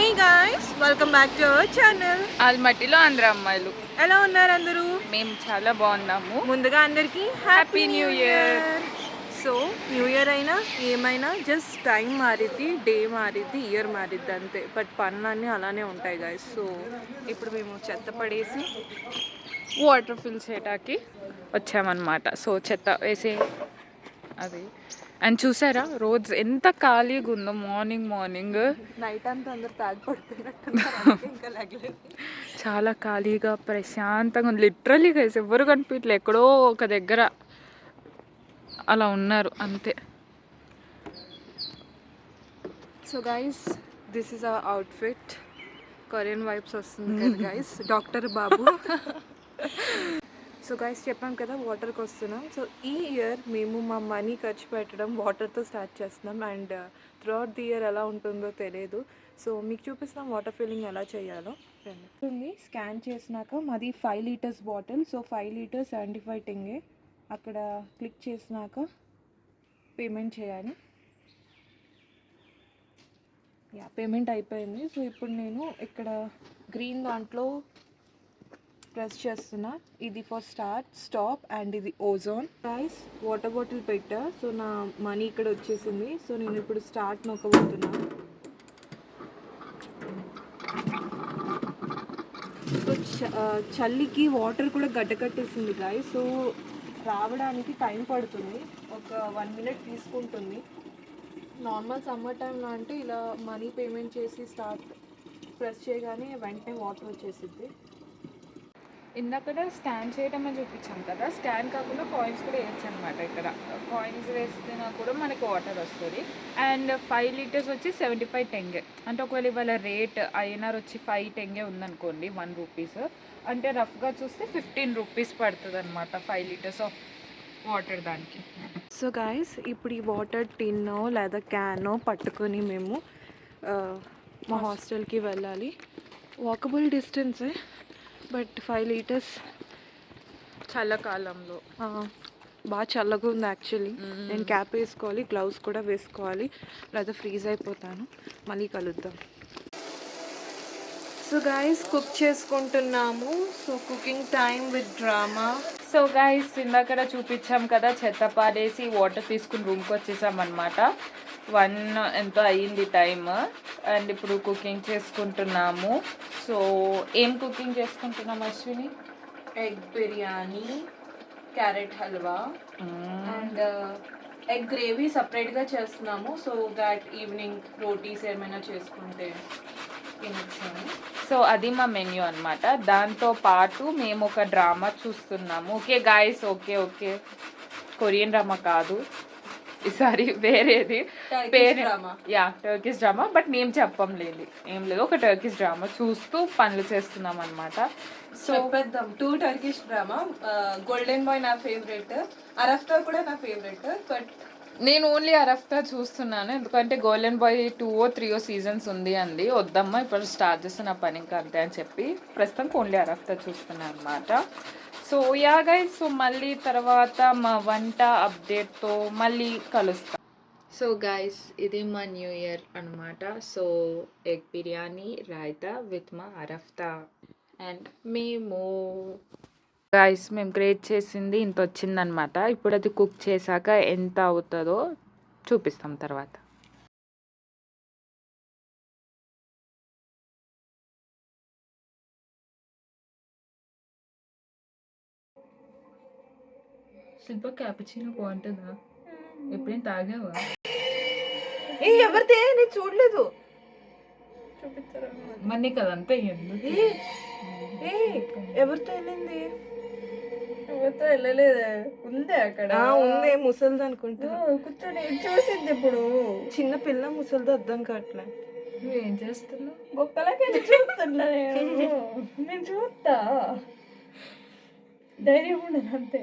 Hey guys, welcome back to our channel ఆల్మట్టిలో ఆంధ్ర అమ్మాయిలు. ఎలా ఉన్నారు అందరూ? మేము చాలా బాగున్నాము. ముందుగా అందరికీ happy new year. So new year అయినా ఏమైనా జస్ట్ టైం మారిద్ది, డే మారిద్ది, ఇయర్ మారిద్ది అంతే. బట్ పనులన్నీ అలానే ఉంటాయి గాయస్. సో ఇప్పుడు మేము చెత్త పడేసి వాటర్ ఫిల్ చేయటానికి వచ్చామన్నమాట. సో చెత్త వేసే అది అండ్ చూసారా రోడ్స్ ఎంత ఖాళీగా ఉందో. మార్నింగ్ నైట్ అంతా అందరు తాగి పడుతున్నట్టు ఇంకా లగలేదు. చాలా ఖాళీగా ప్రశాంతంగా ఉంది. లిటరలీ గైస్ ఎవరు కనిపించలేదు. ఎక్కడో ఒక దగ్గర అలా ఉన్నారు అంతే. So guys, this is our outfit. Korean vibes వస్తుంది కదా గైస్. డాక్టర్ బాబు. సో గైస్ చెప్పాం కదా వాటర్కి వస్తున్నాం. సో ఈ ఇయర్ మేము మా మనీ ఖర్చు పెట్టడం వాటర్తో స్టార్ట్ చేస్తున్నాం. అండ్ త్రూఅవుట్ ది ఇయర్ ఎలా ఉంటుందో తెలియదు. సో మీకు చూపిస్తాం వాటర్ ఫిల్లింగ్ ఎలా చేయాలో. స్కాన్ చేసినాక మాది 5 లీటర్స్ బాటిల్. So 5 litres 75 టెంగే. అక్కడ క్లిక్ చేసినాక పేమెంట్ చేయాలి. పేమెంట్ అయిపోయింది. సో ఇప్పుడు నేను ఇక్కడ గ్రీన్ దాంట్లో ప్రెస్ చేస్తున్నా. ఇది ఫర్ స్టార్ట్, స్టాప్ అండ్ ఇది ఓజోన్. గైస్ వాటర్ బాటిల్ పెట్టా. సో నా మనీ ఇక్కడ వచ్చేసింది. సో నేను ఇప్పుడు స్టార్ట్ నొక్కబోతున్నా. సో చల్లికి వాటర్ కూడా గడ్డకట్టేసింది గాయస్. సో రావడానికి టైం పడుతుంది, ఒక 1 మినిట్ తీసుకుంటుంది. నార్మల్ సమ్మర్ టైంలో అంటే ఇలా మనీ పేమెంట్ చేసి స్టార్ట్ ప్రెస్ చేయగానే వెంటనే వాటర్ వచ్చేసిద్ది. ఇందాక స్కాన్ చేయడం అని చూపించాం కదా. స్కాన్ కాకుండా కాయిన్స్ కూడా వేయచ్చు అనమాట. ఇక్కడ కాయిన్స్ వేస్తేనా కూడా మనకి వాటర్ వస్తుంది. అండ్ 5 లీటర్స్ వచ్చి 75 టెంగే. అంటే ఒకవేళ ఇవాళ రేట్ ఐఎన్ఆర్ వచ్చి 5 టెంగే ఉందనుకోండి, 1 రూపీస్ అంటే రఫ్గా చూస్తే 15 రూపీస్ పడుతుంది అనమాట 5 లీటర్స్ ఆఫ్ వాటర్ దానికి. సో గాయస్ ఇప్పుడు ఈ వాటర్ టిన్నో లేదా క్యానో పట్టుకొని మేము మా హాస్టల్కి వెళ్ళాలి. వాకబుల్ డిస్టెన్సే, బట్ 5 లీటర్స్ చల్లకాలంలో బాగా చల్లగా ఉంది యాక్చువల్లీ. నేను క్యాప్ వేసుకోవాలి, గ్లౌస్ కూడా వేసుకోవాలి, లేదా ఫ్రీజ్ అయిపోతాను. మళ్ళీ కలుద్దాం. సో గాయస్ కుక్ చేసుకుంటున్నాము. So cooking time with drama. So guys ఇందాక చూపించాం కదా, చెత్త పాడేసి వాటర్ తీసుకుని రూమ్కి వచ్చేసామన్నమాట. 1 ఎంతో అయ్యింది టైమ్. అండ్ ఇప్పుడు కుకింగ్ చేసుకుంటున్నాము. సో ఏం కుకింగ్ చేసుకుంటున్నాం Ashwini? Egg biryani, carrot halwa and egg gravy సపరేట్గా చేస్తున్నాము. సో దాట్ ఈవినింగ్ రోటీస్ ఏమైనా చేసుకుంటే తినొచ్చాము. సో అది మా మెన్యూ అనమాట. దాంతో పాటు మేము ఒక డ్రామా చూస్తున్నాము. Okay guys, okay Korean drama కాదు ఈసారి, వేరేది పేరు. Turkish drama. బట్ నేమ్ చెప్పంలేదు, ఏం లేదు. ఒక టర్కిష్ డ్రామా చూస్తూ పనులు చేస్తున్నాం అనమాట. సో పెద్దాం 2 టర్కిష్ డ్రామా. గోల్డెన్ బాయ్ నా ఫేవరెట్, అరఫ్తా కూడా నా ఫేవరెట్. బట్ నేను ఓన్లీ అరఫ్తా చూస్తున్నాను, ఎందుకంటే గోల్డెన్ బాయ్ 2 or 3 సీజన్స్ ఉంది అండి. వద్దమ్మా ఇప్పుడు స్టార్ట్ చేస్తే నా పని ఇంకా అంతే అని చెప్పి ప్రస్తుతానికి ఓన్లీ అరఫ్తా చూస్తున్నాను అనమాట. సో యా గైస్, సో మళ్ళీ తర్వాత మా వంట అప్డేట్తో మళ్ళీ కలుస్తాం. సో గైస్ ఇది మా న్యూ ఇయర్ అనమాట. So egg biryani, raita with మా అరఫ్తా. అండ్ మేము గ్రేట్ చేసింది ఇంత వచ్చిందనమాట. ఇప్పుడు అది కుక్ చేశాక ఎంత అవుతుందో చూపిస్తాం తర్వాత. శిల్ప క్యాపుచినో బాగుంటుందా? ఎప్పుడేం తాగావా? ఎవరితే నేను చూడలేదు. చూపిస్తారా? మరి నీకు అదంతా ఎందుకు? ఎవరితో వెళ్ళింది? ఎవరితో వెళ్ళలేదే, ఉందే అక్కడ. ఉందే, ముసలిది అనుకుంటా. కూర్చొని చూసింది. ఇప్పుడు చిన్న పిల్ల ముసలిది అర్థం కావట్లే. నువ్వేం చేస్తున్నావు? బొక్కలకి చూస్తున్నా నేను చూస్తా, ధైర్యం ఉండదు అంతే.